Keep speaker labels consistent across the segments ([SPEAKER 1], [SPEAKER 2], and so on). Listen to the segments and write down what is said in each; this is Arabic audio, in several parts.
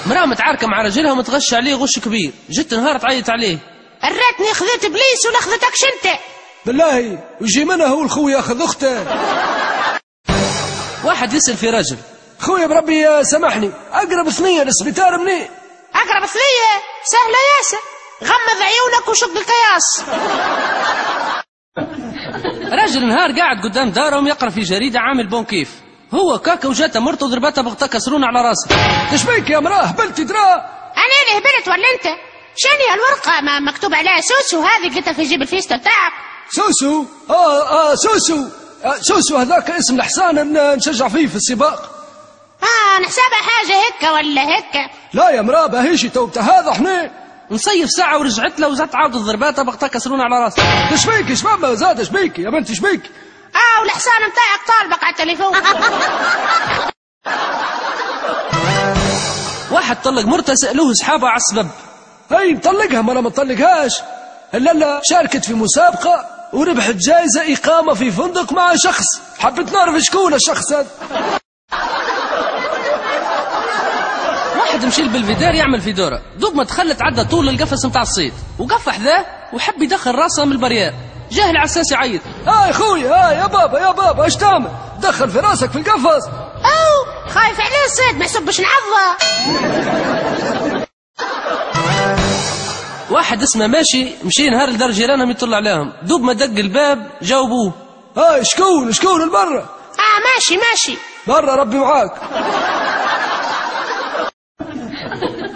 [SPEAKER 1] مرأة متعاركة مع رجلها ومتغش عليه غش كبير، جت نهار تعيط عليه.
[SPEAKER 2] الريتني خذيت بليس ولا خذتكش انت.
[SPEAKER 3] بالله ويجي منها هو الخوي ياخذ اخته.
[SPEAKER 1] واحد يسأل في رجل:
[SPEAKER 3] خويا بربي سامحني، اقرب ثنية للسبيطار منين؟
[SPEAKER 2] اقرب ثنية سهلة ياسر، غمض عيونك وشق القياس.
[SPEAKER 1] راجل نهار قاعد قدام دارهم يقرا في جريدة عامل بون كيف، هو كاكا وجاته مرته ضربتها بغتا كسرون على راسه.
[SPEAKER 3] تشبيك يا مراه هبلتي درا؟
[SPEAKER 2] انا اللي هبلت ولا انت؟ شاني هالورقة ما مكتوب عليها سوسو هذه قلتها في جيب الفيستة بتاعك.
[SPEAKER 3] سوسو؟ سوسو. سوسو هذاك اسم الحصان نشجع فيه في السباق.
[SPEAKER 2] نحسبها حاجة هكا ولا هكا.
[SPEAKER 3] لا يا مراه باهيشي توبت هذا حنين.
[SPEAKER 1] نصيف ساعة ورجعت له وزاد عاود ضرباتها بغتا كسرون على راسه.
[SPEAKER 3] تشبيك شباب زاد شبيك يا بنت شبيك.
[SPEAKER 2] والحصان متاعك طالبك على التليفون.
[SPEAKER 1] واحد طلق مرته سألوه صحابه على السبب.
[SPEAKER 3] هي نطلقها ما انا ما نطلقهاش. لا شاركت في مسابقة وربحت جائزة إقامة في فندق مع شخص، حبيت نعرف شكون الشخص هذا.
[SPEAKER 1] واحد مشي البلفيدير يعمل في دورة، دوب ما دخلت عدى طول القفص متاع الصيد وقف حذاه وحب يدخل راسه من البريار، جاه العساس يعيط:
[SPEAKER 3] يا خويا يا بابا ايش تعمل؟ دخل في راسك في القفص.
[SPEAKER 2] خايف عليه الصيد ما يسبش نعضه.
[SPEAKER 1] واحد اسمه مشي نهار لدار جيرانهم يطلع عليهم، دوب ما دق الباب جاوبوه:
[SPEAKER 3] شكون البرة؟
[SPEAKER 2] ماشي
[SPEAKER 3] برا ربي معاك.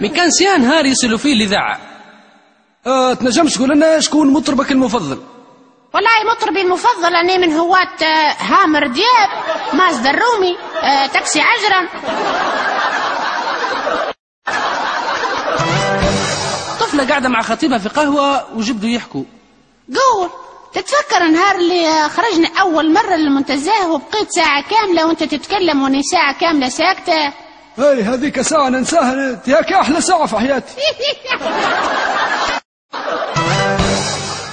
[SPEAKER 1] من كان سيان نهار يسألوا فيه الإذاعة:
[SPEAKER 3] تنجمش تقول لنا شكون مطربك المفضل؟
[SPEAKER 2] والله مطربي المفضل أنا من هواة هامر دياب، مازدا الرومي، تاكسي عجرم.
[SPEAKER 1] طفلة قاعدة مع خطيبها في قهوة وجبدوا يحكوا:
[SPEAKER 2] قول تتفكر النهار اللي خرجنا أول مرة للمنتزه وبقيت ساعة كاملة وانت تتكلم وانا ساعة كاملة ساكتة؟
[SPEAKER 3] هذيك ساعة ننساها ياك أحلى ساعة في حياتي.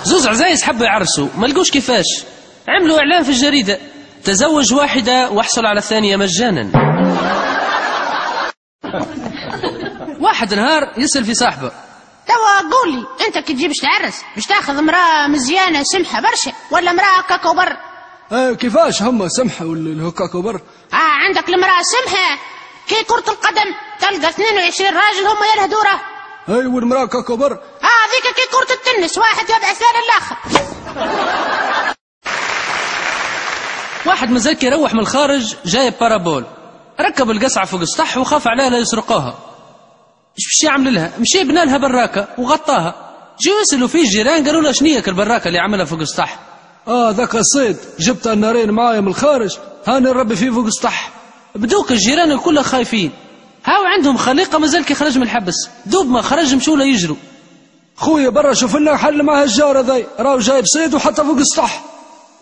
[SPEAKER 1] زوز عزايز حبوا يعرسوا ما لقوش كيفاش، عملوا إعلان في الجريدة: تزوج واحدة واحصل على الثانية مجانا. واحد نهار يسأل في صاحبه:
[SPEAKER 2] توا قولي انت كي تجيبش تعرس باش تاخذ امرأة مزيانة سمحة برشا ولا امرأة كاكو بر؟
[SPEAKER 3] كيفاش هم سمحة ولا كاكو بر؟
[SPEAKER 2] عندك المرأة سمحة كي كرة القدم تلقى 22 راجل هم ينهدوره.
[SPEAKER 3] والمرأة كاكو بر؟
[SPEAKER 2] ذيك كي كرة التنس واحد يبع ثاني الاخر.
[SPEAKER 1] واحد مازال يروح من الخارج جايب بارابول، ركب القصعة فوق السطح وخاف عليها لا يسرقوها. ايش باش يعمل لها؟ مشي بنى لها براكة وغطاها. جيو يسألوا فيه الجيران قالوا له: شنيك البراكة اللي عملها فوق السطح؟
[SPEAKER 3] ذاك الصيد جبت النارين معايا من الخارج هاني نربي فيه فوق السطح.
[SPEAKER 1] بدوك الجيران الكل خايفين، هاو عندهم خليقة مازال كي خرج من الحبس، دوب ما خرج مشوا له يجروا.
[SPEAKER 3] خويا برا شوف لنا حل مع هالجار هذاي، راهو جايب صيد وحتى فوق السطح.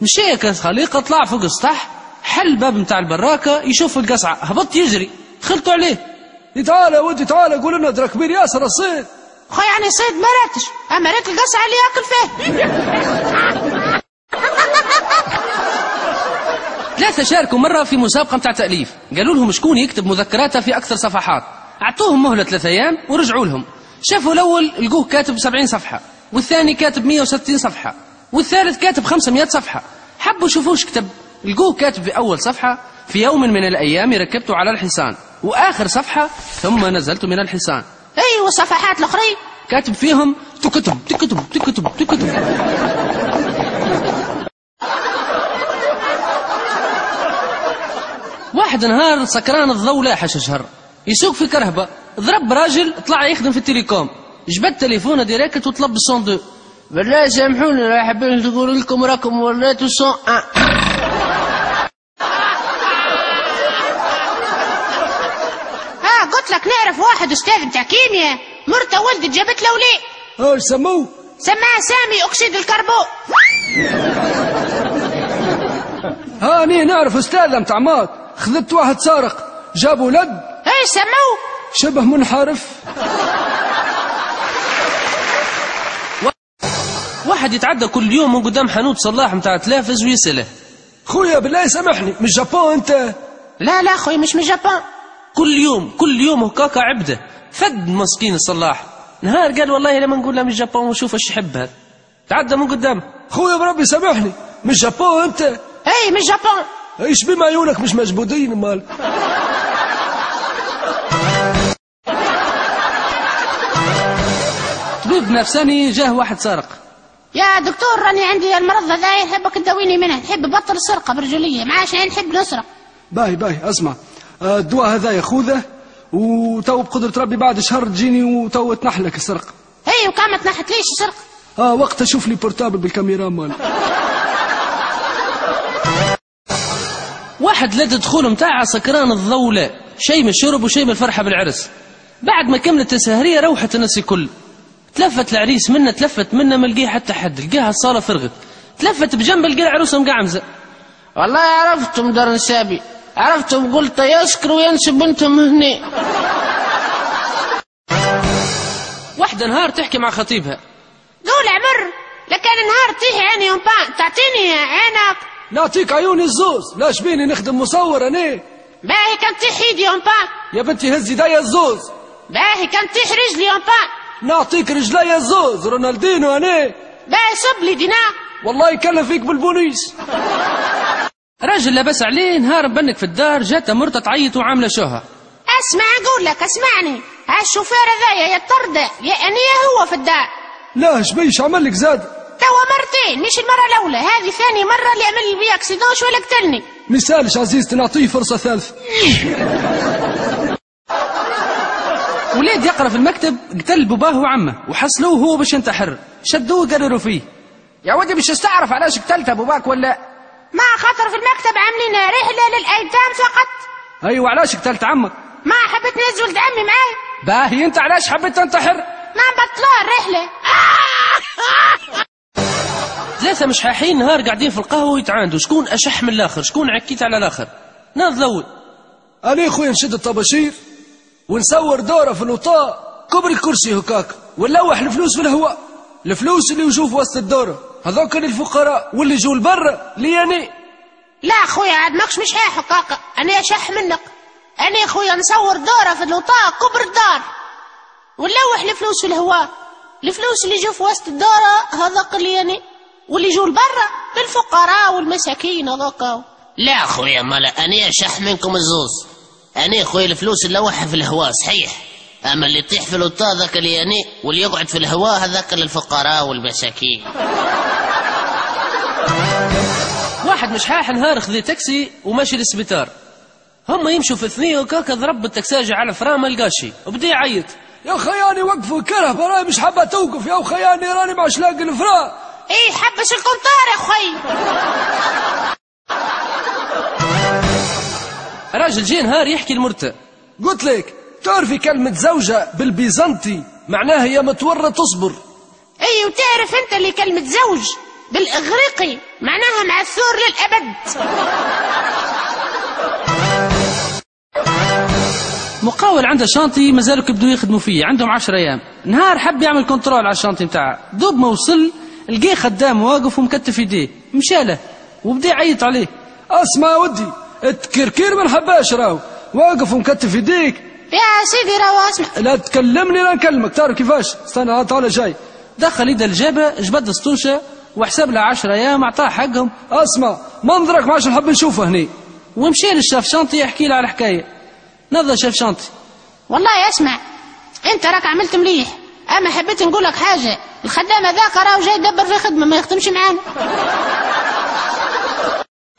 [SPEAKER 1] مشي كخليقة طلع فوق السطح، حل الباب متاع البراكة يشوف القصعة، هبط يجري، خلطوا عليه:
[SPEAKER 3] تعال يا ودي تعال قول لنا درا كبير ياسر الصيد.
[SPEAKER 2] خويا يعني صيد ما راتش، اما ريت القصعة اللي ياكل فيه.
[SPEAKER 1] 3 شاركوا مرة في مسابقة متاع تأليف، قالوا لهم شكون يكتب مذكراته في أكثر صفحات، أعطوهم مهلة 3 أيام ورجعوا لهم. شافوا الأول لقوه كاتب 70 صفحة، والثاني كاتب 160 صفحة، والثالث كاتب 500 صفحة. حبوا شوفوش كتب، لقوه كاتب في أول صفحة: في يوم من الأيام ركبت على الحصان، وآخر صفحة: ثم نزلت من الحصان.
[SPEAKER 2] والصفحات الأخرين
[SPEAKER 1] كاتب فيهم تكتب. واحد نهار سكران الضوء لاحش شهر، يسوق في كرهبة، ضرب راجل طلع يخدم في التليكوم، جبت تليفونه ديريكت وطلب الصندوق: بالله سامحوني راح حابين نقول لكم راكم وليتوا
[SPEAKER 2] قلت لك نعرف واحد استاذ بتاع كيمياء مرته ولدت جابت له وليه.
[SPEAKER 3] ايش سموه؟
[SPEAKER 2] سماه سامي اكسيد الكربون.
[SPEAKER 3] هاني نعرف استاذ متاع مات، خذت واحد سارق جاب ولد.
[SPEAKER 2] ايش سموه؟
[SPEAKER 3] شبه منحرف.
[SPEAKER 1] واحد يتعدى كل يوم من قدام حانوت صلاح متاع تلافز ويسأله:
[SPEAKER 3] خويا بالله سامحني، من جابون انت؟
[SPEAKER 2] لا خويا مش من جابون،
[SPEAKER 1] كل يوم هكاكا عبده، فد مسكين الصلاح. نهار قال والله لما نقول له من الجابون ونشوف ايش يحب هذا، تعدى من قدامه.
[SPEAKER 3] خويا بربي سامحني، من الجابون انت؟
[SPEAKER 2] اي من الجابون.
[SPEAKER 3] ايش بما عيونك مش مجبودين مال؟
[SPEAKER 1] طبيب نفساني جاه واحد سارق.
[SPEAKER 2] يا دكتور راني عندي المرض هذا يحبك تداويني منه، نحب بطل السرقه برجوليه، معاش نحب نسرق.
[SPEAKER 3] باهي اسمع، الدواء هذا خذه وتو بقدرة ربي بعد شهر تجيني وتو تنحلك السرقة.
[SPEAKER 2] اي وكان ما تنحتليش السرقة.
[SPEAKER 3] وقتها شوف لي بورتابل بالكاميرا مال.
[SPEAKER 1] واحد لا تدخل متاع سكران الضولة، شيء من الشرب وشيء من الفرحة بالعرس. بعد ما كملت السهرية روحت الناس الكل، تلفت العريس منا تلفت منا ما لقيه حتى حد، لقاها الصالة فرغت، تلفت بجنب لقى العروسة مقعمزة.
[SPEAKER 2] والله عرفتم دار نسابي، عرفتم قلت يسكر وينسب انتم هني.
[SPEAKER 1] واحدة نهار تحكي مع خطيبها.
[SPEAKER 2] قول عمر لكان نهار تيجي عيني يوم تعطيني عينك.
[SPEAKER 3] نعطيك عيوني الزوز، لا شبيني نخدم مصور انا.
[SPEAKER 2] باهي كان تيح ايدي يوم
[SPEAKER 3] يا بنتي هزي دايا الزوز.
[SPEAKER 2] باهي كان تيح رجلي يوم
[SPEAKER 3] نعطيك رجلي الزوز، رونالدينو انا.
[SPEAKER 2] باهي صب لي دينار.
[SPEAKER 3] والله يكلف فيك بالبوليس.
[SPEAKER 1] راجل لبس عليه نهار مبنك في الدار، جات مرته تعيط وعامله شوها.
[SPEAKER 2] اسمع اقول لك اسمعني، هالشوفير هذايا يا طردة يا انيه هو في الدار.
[SPEAKER 3] لا شبيش عمل لك زاد؟
[SPEAKER 2] توا مرتين، مش المرة الأولى، هذه ثاني مرة اللي عمل لي بي اكسيدون شو اللي قتلني.
[SPEAKER 3] مثالش عزيزتي نعطيه فرصة ثالثة.
[SPEAKER 1] ولاد يقرا في المكتب قتل باباه وعمه وحصلوه هو باش ينتحر، شدوه وقرروا فيه.
[SPEAKER 4] يا ودي باش تستعرف علاش قتلت ابوباك ولا؟
[SPEAKER 2] ما خاطر في المكتب عاملين رحلة للأيتام فقط.
[SPEAKER 3] ايوه علاش قتلت عمك؟
[SPEAKER 2] ما حبيت نهز ولد عمي معاي.
[SPEAKER 4] باهي انت علاش حبيت تنتحر؟
[SPEAKER 2] ما نبطلوها الرحلة.
[SPEAKER 1] ثلاثة مشحاحين نهار قاعدين في القهوة ويتعاندوا شكون أشح من الآخر، شكون عكيت على الآخر. ناض الأول.
[SPEAKER 3] أنا خويا نشد الطباشير ونصور دورة في الوطاء كبر الكرسي هكاك ونلوح الفلوس في الهواء، الفلوس اللي يجوا في وسط الدورة هذوك للفقراء واللي يجوا لبرا لي أنا.
[SPEAKER 2] لا خويا عاد ماكش مشحاح هكاك، أنا أشح منك. أنا خويا نصور دورة في الوطاء كبر الدار ونلوح الفلوس في الهواء، الفلوس اللي يجوا في وسط الدورة هذوك اللي أنا، واللي يجوا لبرا للفقراء والمساكين هذوك.
[SPEAKER 5] لا خويا مالا أنا أشح منكم الزوز. أنا خويا الفلوس اللي لوحها في الهواء صحيح، أما اللي يطيح في الوطاء ذاك اللي أنا، واللي يقعد في الهواء هذاك للفقراء والمساكين.
[SPEAKER 1] واحد مشحاح نهار خذي تاكسي وماشي للسبيطار، هم يمشوا في اثنين وكاكا ضرب التكساجي على فرامة ما لقاش شي وبدا يعيط.
[SPEAKER 3] يا خياني وقفوا الكرهبة راني مش حابة توقف، يا خياني راني مش لاقي الفرا.
[SPEAKER 2] ايه حبس القنطار يا خي.
[SPEAKER 1] راجل جه نهار يحكي لمرته.
[SPEAKER 3] قلت لك تعرفي كلمة زوجة بالبيزنطي معناها يا متورة تصبر.
[SPEAKER 2] اي وتعرف انت اللي كلمة زوج بالاغريقي معناها معثور للابد.
[SPEAKER 1] مقاول عنده شانطي مازالوا يبدوا يخدموا فيه، عندهم 10 أيام. نهار حب يعمل كنترول على الشانطي متاعه، دوب ما وصل لقيه خدام واقف ومكتف يديه، مشاله وبدا يعيط عليه.
[SPEAKER 3] اسمع يا ودي التكركير ما نحباش راهو، واقف ومكتف يديك.
[SPEAKER 2] يا سيدي راهو اسمع.
[SPEAKER 3] لا تكلمني لا نكلمك، تعرف كيفاش؟ استنى تعال جاي.
[SPEAKER 1] دخل يده الجابه جبد سطوشه وحسب له 10 أيام اعطاه حقهم.
[SPEAKER 3] اسمع منظرك ما عادش نحب نشوفه هني.
[SPEAKER 1] ومشي للشاف شانطي يحكي له على حكايه. نظر شاف شانطي.
[SPEAKER 2] والله اسمع انت راك عملت مليح، اما حبيت نقول لك حاجه، الخدام هذاك راهو جاي يدبر في خدمه ما يخدمش معانا.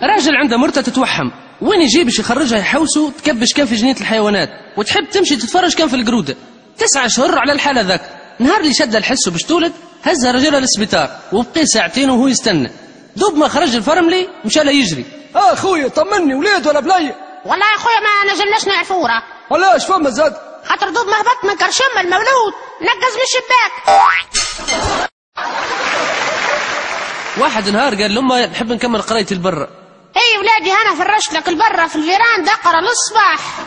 [SPEAKER 1] راجل عنده مرته تتوحم، وين يجي باش يخرجها يحوسه تكبش كان في جنينه الحيوانات وتحب تمشي تتفرج كان في القروده. 9 أشهر على الحاله ذاك. نهار اللي شد الحس باش تولد هزها رجلها للسبيطار وبقي ساعتين وهو يستنى. دوب ما خرج الفرملي مشى له يجري.
[SPEAKER 3] خويا طمني وليد ولا بلي؟
[SPEAKER 2] والله يا خويا ما نجمناش نعرفوا راه.
[SPEAKER 3] علاش فما زاد؟
[SPEAKER 2] خاطر دوب ما هبط من كرشم المولود نقز من الشباك.
[SPEAKER 1] واحد نهار قال لامه نحب نكمل قرايتي البرة.
[SPEAKER 2] اي ولادي انا فرشت لك البرة في الفيران دقرة للصباح.